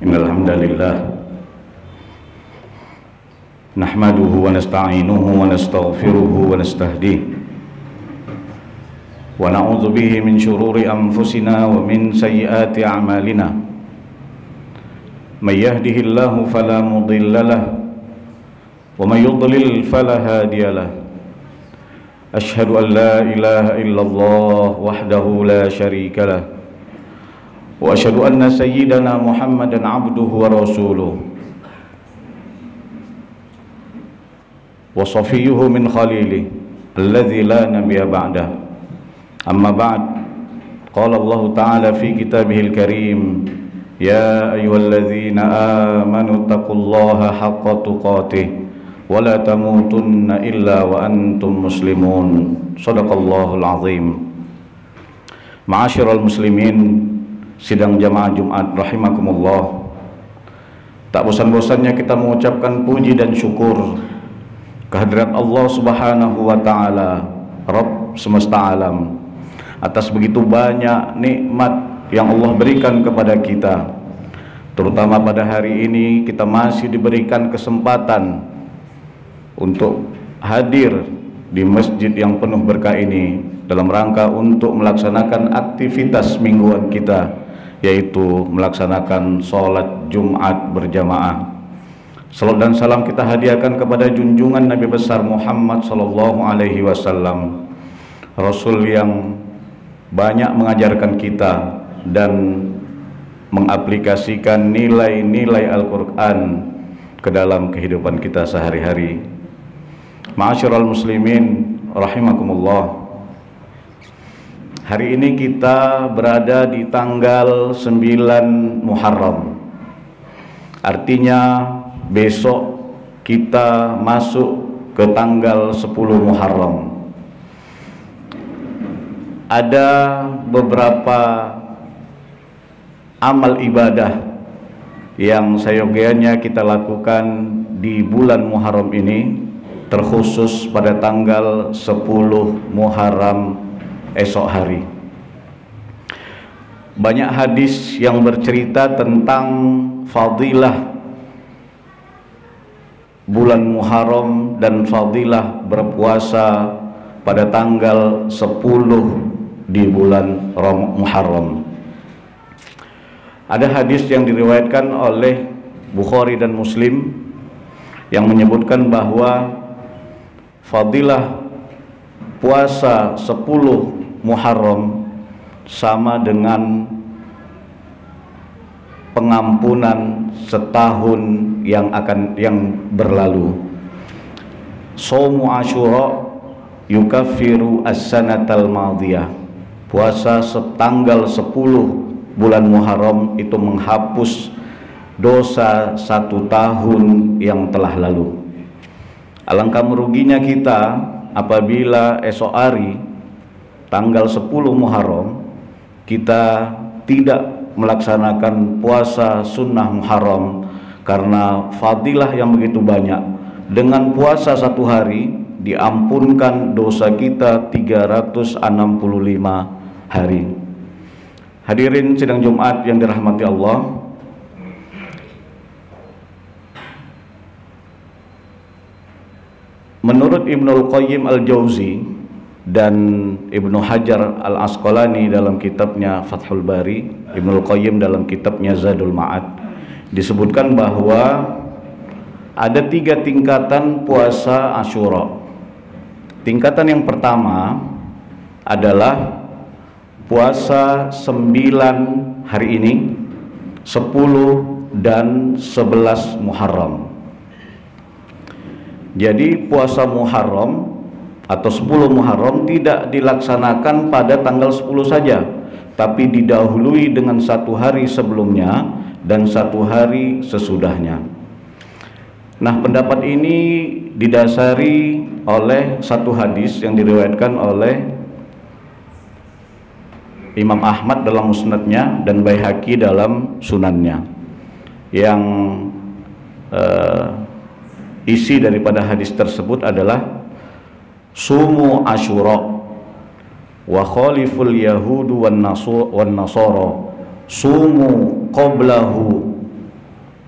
Innal hamdalillah nahmaduhu wa nasta'inuhu wa nastaghfiruhu wa nastahdihi wa na'udzu bihi min shururi anfusina wa min sayyiati a'malina. May yahdihillahu fala mudilla lahu wa may yudlil fala hadiya lahu. Ashhadu an la ilaha illallah wahdahu la syarika lahu wa asyhadu anna sayyidana Muhammadan abduhu wa rasuluh wa safiyyuhu min khalilihi alladzi la nabiyya ba'dah. Amma ba'd, qala Allah ta'ala fi kitabihil karim, ya ayyuhalladzina amanu taqullaha haqqa tuqatih wa la tamutunna illa wa antum muslimun. Shadaqallahul azim. Ma'asyiral muslimin, sidang jamaah Jumat rahimakumullah. Tak bosan-bosannya kita mengucapkan puji dan syukur kehadirat Allah Subhanahu wa taala, Rabb semesta alam, atas begitu banyak nikmat yang Allah berikan kepada kita. Terutama pada hari ini kita masih diberikan kesempatan untuk hadir di masjid yang penuh berkah ini dalam rangka untuk melaksanakan aktivitas mingguan kita, yaitu melaksanakan sholat Jumat berjamaah. Salam dan salam kita hadiahkan kepada junjungan Nabi besar Muhammad sallallahu alaihi wasallam, Rasul yang banyak mengajarkan kita dan mengaplikasikan nilai-nilai Al-Quran ke dalam kehidupan kita sehari-hari. Ma'asyiral muslimin rahimakumullah. Hari ini kita berada di tanggal 9 Muharram. Artinya besok kita masuk ke tanggal 10 Muharram. Ada beberapa amal ibadah yang seyogianya kita lakukan di bulan Muharram ini, terkhusus pada tanggal 10 Muharram esok hari. Banyak hadis yang bercerita tentang fadilah bulan Muharram dan fadilah berpuasa pada tanggal 10 di bulan Muharram. Ada hadis yang diriwayatkan oleh Bukhari dan Muslim yang menyebutkan bahwa fadilah puasa 10 Muharram sama dengan pengampunan setahun yang berlalu. Shaumu Asyura yukaffiru as-sanatal madiyah. Puasa tanggal 10 bulan Muharram itu menghapus dosa 1 tahun yang telah lalu. Alangkah meruginya kita apabila esok hari tanggal 10 Muharram kita tidak melaksanakan puasa sunnah Muharram, karena fadilah yang begitu banyak. Dengan puasa 1 hari diampunkan dosa kita 365 hari. Hadirin sidang Jumat yang dirahmati Allah, menurut Ibnul Qayyim Al-Jauzi dan Ibnu Hajar Al-Asqalani dalam kitabnya Fathul Bari, Ibnul Qayyim dalam kitabnya Zadul Ma'ad, disebutkan bahwa ada 3 tingkatan puasa Asyura. Tingkatan yang pertama adalah puasa 9 hari ini, 10 dan 11 Muharram. Jadi puasa Muharram atau 10 Muharram tidak dilaksanakan pada tanggal 10 saja, tapi didahului dengan 1 hari sebelumnya dan 1 hari sesudahnya. Nah, pendapat ini didasari oleh satu hadis yang diriwayatkan oleh Imam Ahmad dalam musnadnya dan Baihaqi dalam sunannya, yang isi daripada hadis tersebut adalah sumu Asyura wa khaliful yahudu wan nasara sumu qablahu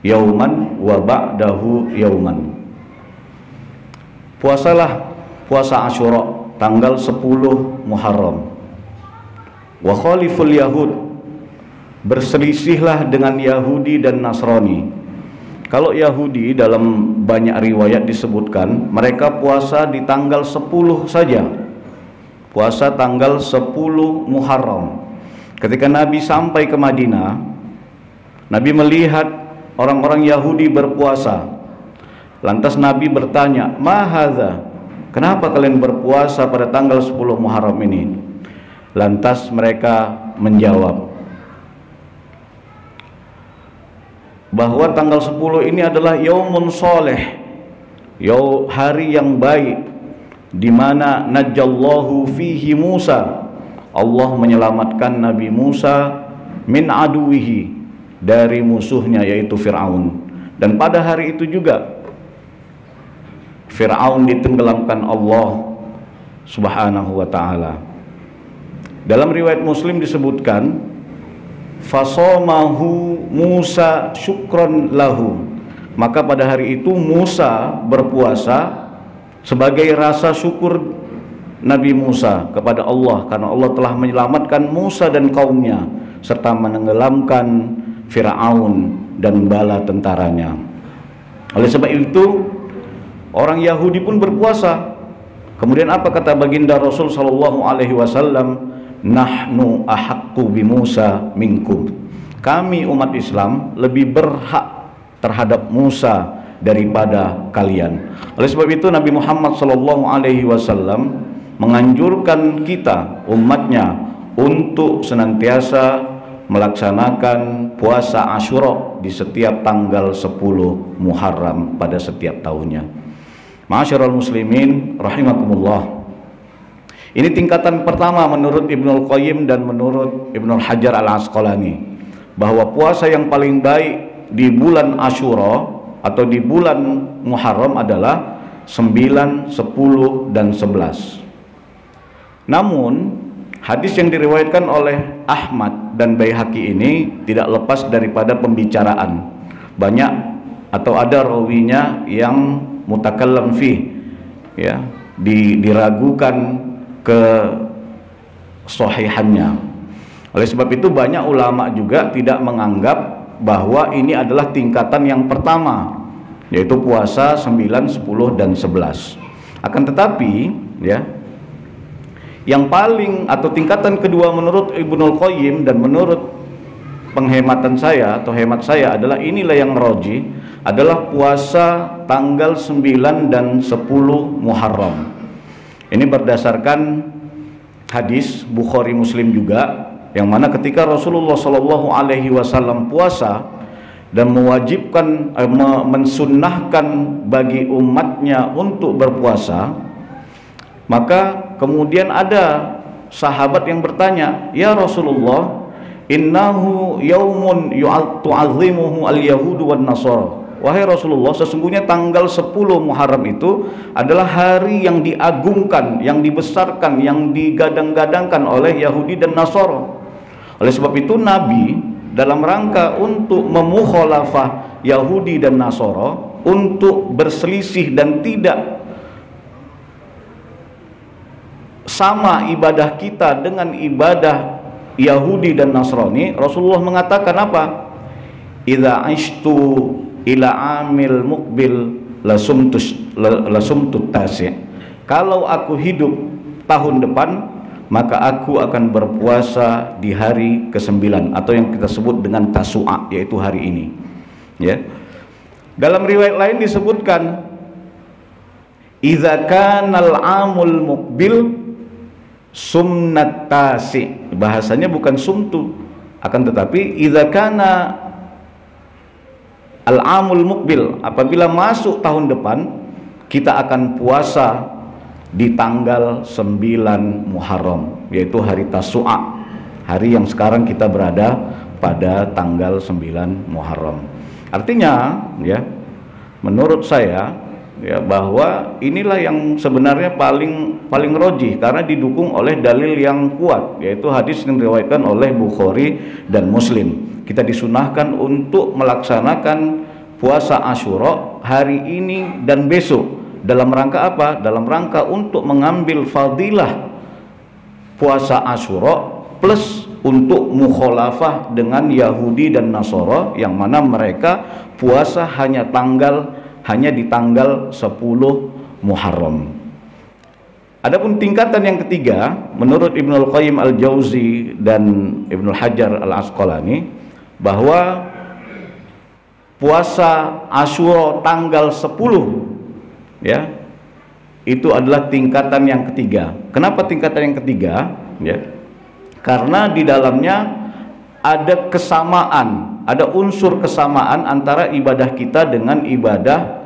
yauman wa ba'dahu yauman. Puasalah puasa Asyura tanggal 10 Muharram. Wa khaliful yahud, berselisihlah dengan Yahudi dan Nasrani. Kalau Yahudi dalam banyak riwayat disebutkan mereka puasa di tanggal 10 saja. Puasa tanggal 10 Muharram. Ketika Nabi sampai ke Madinah, Nabi melihat orang-orang Yahudi berpuasa. Lantas Nabi bertanya, "Ma hadza? Kenapa kalian berpuasa pada tanggal 10 Muharram ini?" Lantas mereka menjawab bahwa tanggal 10 ini adalah yaumun soleh, hari yang baik, di mana najallahu fihi Musa, Allah menyelamatkan Nabi Musa min aduwihi, dari musuhnya yaitu Fir'aun. Dan pada hari itu juga Fir'aun ditenggelamkan Allah Subhanahu wa ta'ala. Dalam riwayat Muslim disebutkan, fasomahu Musa syukron lahu, maka pada hari itu Musa berpuasa sebagai rasa syukur Nabi Musa kepada Allah, karena Allah telah menyelamatkan Musa dan kaumnya serta menenggelamkan Fir'aun dan bala tentaranya. Oleh sebab itu orang Yahudi pun berpuasa. Kemudian apa kata baginda Rasul sallallahu alaihi wasallam? Nahnu ahaqqu bi Musa minkum. Kami umat Islam lebih berhak terhadap Musa daripada kalian. Oleh sebab itu Nabi Muhammad sallallahu alaihi wasallam menganjurkan kita umatnya untuk senantiasa melaksanakan puasa Asyura di setiap tanggal 10 Muharram pada setiap tahunnya. Ma'asyiral muslimin rahimakumullah. Ini tingkatan pertama menurut Ibnul Qayyim dan menurut Ibnul Hajar Al-Asqalani, bahwa puasa yang paling baik di bulan Asyura atau di bulan Muharram adalah 9, 10 dan 11. Namun hadis yang diriwayatkan oleh Ahmad dan Baihaqi ini tidak lepas daripada pembicaraan. Banyak atau ada rawinya yang mutakallam fi, ya, diragukan ke sahihannya. Oleh sebab itu banyak ulama juga tidak menganggap bahwa ini adalah tingkatan yang pertama, yaitu puasa 9, 10 dan 11. Akan tetapi ya, yang paling atau tingkatan kedua menurut Ibnul Qayyim dan menurut penghematan saya atau hemat saya adalah inilah yang roji, adalah puasa tanggal 9 dan 10 Muharram. Ini berdasarkan hadis Bukhari Muslim juga, yang mana ketika Rasulullah Shallallahu Alaihi Wasallam puasa dan mewajibkan mensunnahkan bagi umatnya untuk berpuasa, maka kemudian ada sahabat yang bertanya, "Ya Rasulullah, innahu yaumun tu'azzimuhu al-yahudu wan nasara." Wahai Rasulullah, sesungguhnya tanggal 10 Muharram itu adalah hari yang diagungkan, yang dibesarkan, yang digadang-gadangkan oleh Yahudi dan Nasara. Oleh sebab itu Nabi dalam rangka untuk memukhalafah Yahudi dan Nasara, untuk berselisih dan tidak sama ibadah kita dengan ibadah Yahudi dan Nasrani, Rasulullah mengatakan apa? Idza aishtu ila amil mukbil lasumtut tasi'. Kalau aku hidup tahun depan, maka aku akan berpuasa di hari ke-9 atau yang kita sebut dengan Tasu'a, yaitu hari ini. Ya. Dalam riwayat lain disebutkan, idza kanal amul mukbil sumnat tasi'. Bahasanya bukan sumtu, akan tetapi idza kana al-amul mukbil, apabila masuk tahun depan, kita akan puasa di tanggal 9 Muharram, yaitu hari Tasu'a, hari yang sekarang kita berada pada tanggal 9 Muharram. Artinya ya, menurut saya ya, bahwa inilah yang sebenarnya paling rojih, karena didukung oleh dalil yang kuat, yaitu hadis yang diriwayatkan oleh Bukhari dan Muslim. Kita disunahkan untuk melaksanakan puasa Asyura hari ini dan besok. Dalam rangka apa? Dalam rangka untuk mengambil fadilah puasa Asyura plus untuk mukhalafah dengan Yahudi dan Nasara yang mana mereka puasa hanya di tanggal 10 Muharram. Adapun tingkatan yang ketiga menurut Ibnul Qayyim Al-Jauzi dan Ibnu Hajar Al-Asqalani bahwa puasa Asyura tanggal 10 ya, itu adalah tingkatan yang ketiga. Kenapa tingkatan yang ketiga? Ya, karena di dalamnya ada kesamaan, ada unsur kesamaan antara ibadah kita dengan ibadah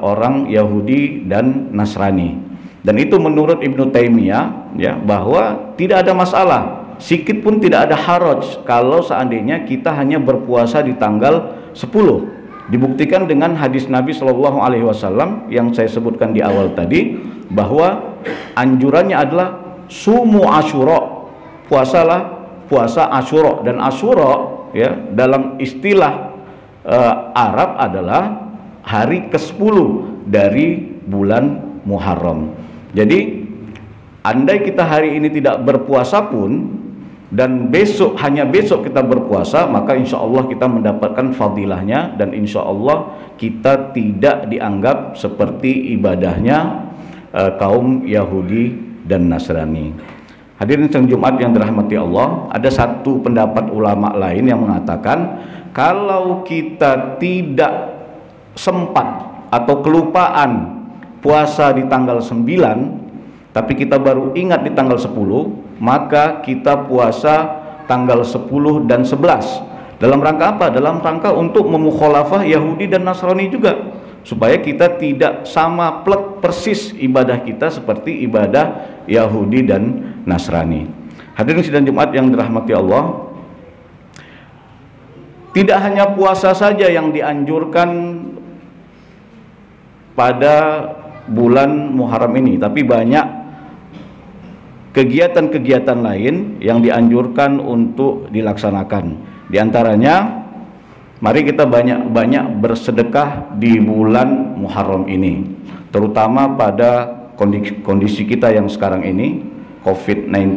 orang Yahudi dan Nasrani. Dan itu menurut Ibnu Taimiyah ya, bahwa tidak ada masalah, sikit pun tidak ada haraj kalau seandainya kita hanya berpuasa di tanggal 10. Dibuktikan dengan hadis Nabi Shallallahu Alaihi Wasallam yang saya sebutkan di awal tadi, bahwa anjurannya adalah sumu Asyura, puasalah puasa Asyura. Dan Asyura ya dalam istilah Arab adalah hari ke-10 dari bulan Muharram. Jadi andai kita hari ini tidak berpuasa pun dan hanya besok kita berpuasa, maka insya Allah kita mendapatkan fadilahnya, dan insya Allah kita tidak dianggap seperti ibadahnya kaum Yahudi dan Nasrani. Hadirin sidang Jumat yang dirahmati Allah, ada satu pendapat ulama lain yang mengatakan kalau kita tidak sempat atau kelupaan puasa di tanggal 9 tapi kita baru ingat di tanggal 10, maka kita puasa tanggal 10 dan 11. Dalam rangka apa? Dalam rangka untuk memukhalafah Yahudi dan Nasrani juga, supaya kita tidak sama plek persis ibadah kita seperti ibadah Yahudi dan Nasrani. Hadirin sidang Jumat yang dirahmati Allah, tidak hanya puasa saja yang dianjurkan pada bulan Muharram ini, tapi banyak kegiatan-kegiatan lain yang dianjurkan untuk dilaksanakan. Di antaranya, mari kita banyak-banyak bersedekah di bulan Muharram ini, terutama pada kondisi kita yang sekarang ini, COVID-19.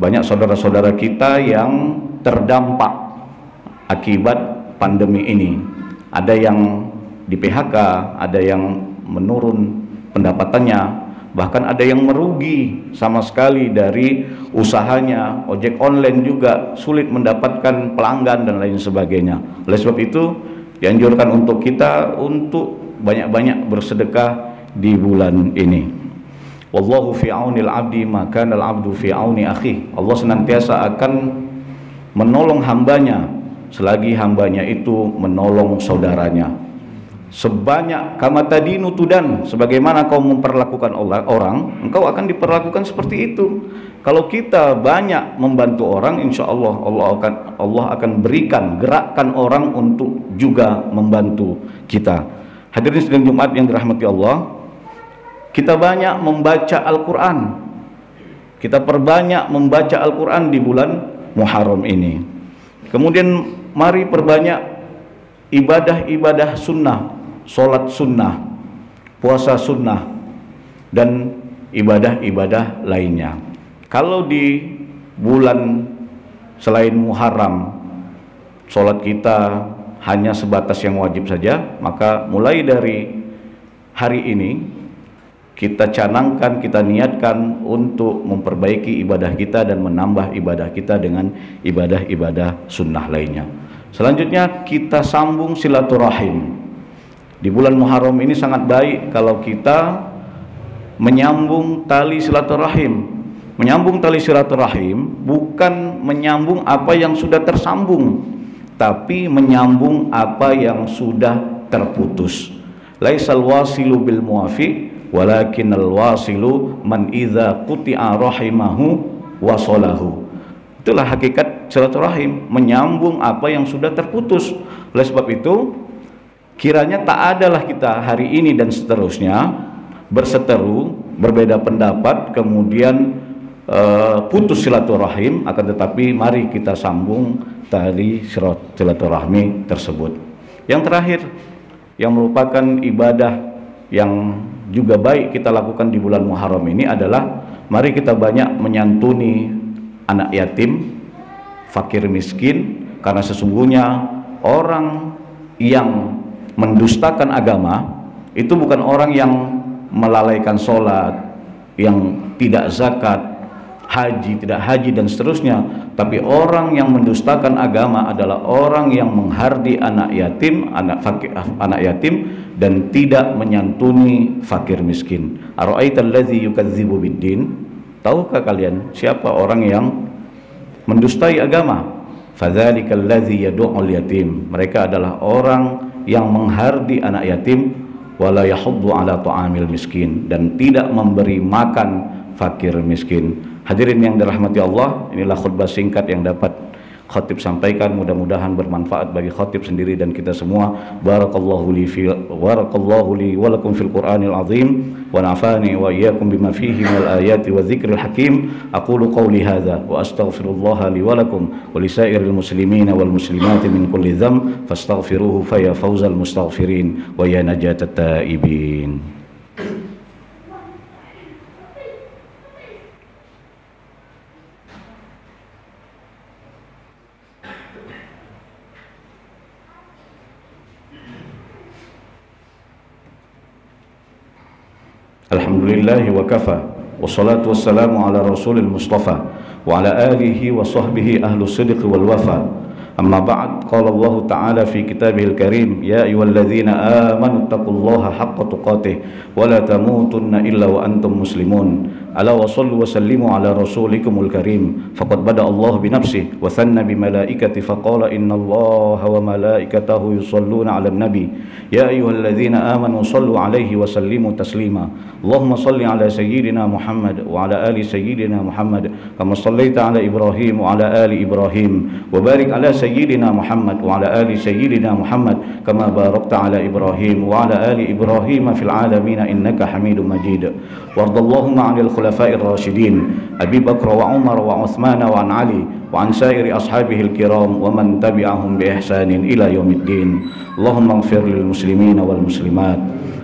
Banyak saudara-saudara kita yang terdampak akibat pandemi ini. Ada yang di PHK, ada yang menurun pendapatannya, bahkan ada yang merugi sama sekali dari usahanya. Ojek online juga sulit mendapatkan pelanggan dan lain sebagainya. Oleh sebab itu dianjurkan untuk kita untuk banyak-banyak bersedekah di bulan ini. Wallahu fi aunil abdi ma kana al abdu fi auni akhi. Allah senantiasa akan menolong hambanya selagi hambanya itu menolong saudaranya. Sebanyak kama tadinu tudan, sebagaimana kau memperlakukan orang, engkau akan diperlakukan seperti itu. Kalau kita banyak membantu orang, insya Allah Allah akan berikan, gerakkan orang untuk juga membantu kita. Hadirin sidang Jumat yang dirahmati Allah, kita banyak membaca Al-Quran, kita perbanyak membaca Al-Quran di bulan Muharram ini. Kemudian mari perbanyak ibadah-ibadah sunnah, sholat sunnah, puasa sunnah, dan ibadah-ibadah lainnya. Kalau di bulan selain Muharram sholat kita hanya sebatas yang wajib saja, maka mulai dari hari ini kita canangkan, kita niatkan untuk memperbaiki ibadah kita dan menambah ibadah kita dengan ibadah-ibadah sunnah lainnya. Selanjutnya kita sambung silaturahim. Di bulan Muharram ini sangat baik kalau kita menyambung tali silaturahim. Menyambung tali silaturahim bukan menyambung apa yang sudah tersambung, tapi menyambung apa yang sudah terputus. Laisal wasilu bil muwafi walakinnal wasilu man idza quti'a rahimahu wasalahu. Itulah hakikat silaturahim, menyambung apa yang sudah terputus. Oleh sebab itu, kiranya tak adalah kita hari ini dan seterusnya berseteru, berbeda pendapat, kemudian putus silaturahim, akan tetapi mari kita sambung tali silaturahmi tersebut. Yang terakhir, yang merupakan ibadah yang juga baik kita lakukan di bulan Muharram ini adalah mari kita banyak menyantuni anak yatim, fakir miskin, karena sesungguhnya orang yang mendustakan agama itu bukan orang yang melalaikan sholat, yang tidak zakat, haji, tidak haji dan seterusnya, tapi orang yang mendustakan agama adalah orang yang menghardi anak yatim, anak yatim, dan tidak menyantuni fakir miskin. Ara'aital ladzi yukadzibu biddin? Tahukah kalian siapa orang yang mendustai agama? Fadzalikal ladzi yad'ul yatim. Mereka adalah orang yang menghardi anak yatim, wala yahuddu ala ta'amil miskin, dan tidak memberi makan fakir miskin. Hadirin yang dirahmati Allah, inilah khutbah singkat yang dapat khatib sampaikan, mudah-mudahan bermanfaat bagi khatib sendiri dan kita semua. Barakallahu li wa lakum fil Qur'anil azim wa nafa'ani wa iyyakum bima fihi minal ayati wa dzikril hakim. Aqulu qawli hadza wa astaghfirullah li wa lakum wa lisairil muslimina wal muslimati min kulli dzamb fastaghfiruhu fa ya fawzal mustaghfirin wa ya najatat taibin. Alhamdulillahi wa kafa, wassalatu wassalamu ala rasulil mustafa wa ala alihi wa sahbihi ahlu sidq wal wafa. Amma ba'd, qala Allah ta'ala fi kitabihil karim, ya ayyuhalladzina amanu taqullaha haqqa tuqatih wa la tamutunna illa wa antum muslimun. Ala wa sallu wa sallimu ala rasulikumul karim. Faqad bada Allah bi nafsihi wa thanna bi malaikati faqala inna Allaha wa malaikatahu yusalluna 'alan nabi. Ya ayyuhalladzina amanu sallu 'alaihi wa sallimu taslima. Allahumma salli ala sayyidina Muhammad wa ala ali sayyidina Muhammad kama sallaita ala Ibrahim wa ala ali Ibrahim wa barik ala sayyidina Muhammad wa ala ali sayyidina Muhammad kama barakta ala Ibrahim wa ala ali Ibrahim fil alamin innaka Hamidum Majid. Wardallahumma 'anil khulafa'ir rasyidin Abi Bakr wa Umar wa Uthman wa an Ali wa an sairi ashabihil kiram wa man tabi'ahum bi ihsanin ila yaumiddin. Allahumma ighfir lil muslimina wal muslimat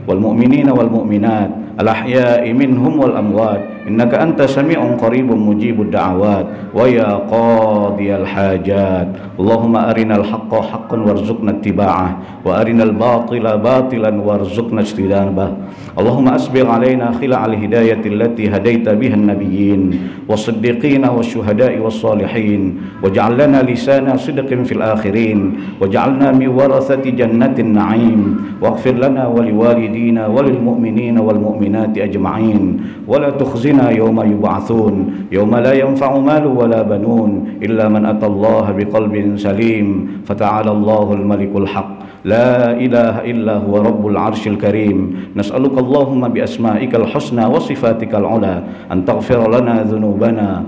wal mu'minina wal mu'minat al ahya'i minhum wal amwat innaka anta sami'un qaribun mujibud da'awat wa ya qadiyal hajat. Allahumma arinal haqqa haqqan warzuqna ittiba'ah wa arinal batila batilan warzuqna ijtinabah. Allahumma asbigh alaina khila'al hidayati allati hadaita biha an-nabiyyin was-siddiqina wasyuhada'i was-salihin waj'al lana lisana sidqin fil akhirin waj'alna min warathati jannatin na'im waghfir lana wa liwalidina wa lil mu'minina wal mu'minati ajma'in wa la tukhzina yawma yub'atsun yawma la yanfa'u malu wa la banun illa man atallaha biqalbin salim. Fata'ala Allahul malikul haq la ilaha illa huwa rabbul arshil karim. Nas'aluka Allahumma bi asma'ikal husna wa sifatikal ula an taghfir lana dhunubana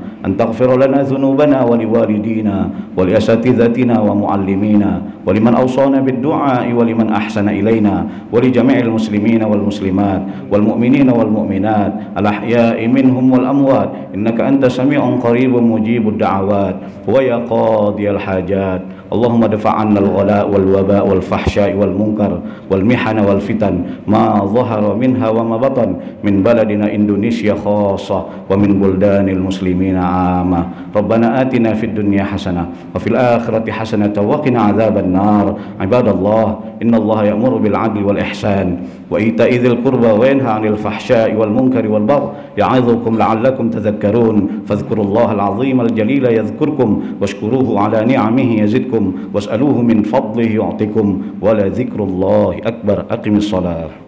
wa liwalidina wa li asatizatina wa muallimina wa liman awsana bid du'a wa liman ahsana ilaina wa li jami'il muslimina wal muslimat wal mu'minina wal mu'minat al ahya'i minhum wal amwat innaka anta sami'un qaribun mujibud da'awat wa ya qadiyal hajat. Allahumma dafa'anna al-ghala wal waba wal fahsya'i wal munkar wal mihana wal fitan ma dhahara minha wa ma batan min baladina Indonesia khassa wa min buldanil muslimina amma. Rabbana atina fid dunya hasanah wa fil akhirati hasanah wa qina adzaban nar. Ibadallah, innallaha ya'muru bil 'adli wal ihsan wa ita'i dzil qurba wa yanha 'anil fahsya'i wal munkari wal baghi ya'idzukum la'allakum tadhakkarun. Fadhkurullaha al-'azima al-jalila yadhkurkum washkuruhu 'ala ni'amihi yazidkum was'aluhu min fadlihi yu'tikum wa la dzikrullahi akbar. Aqimis shalah.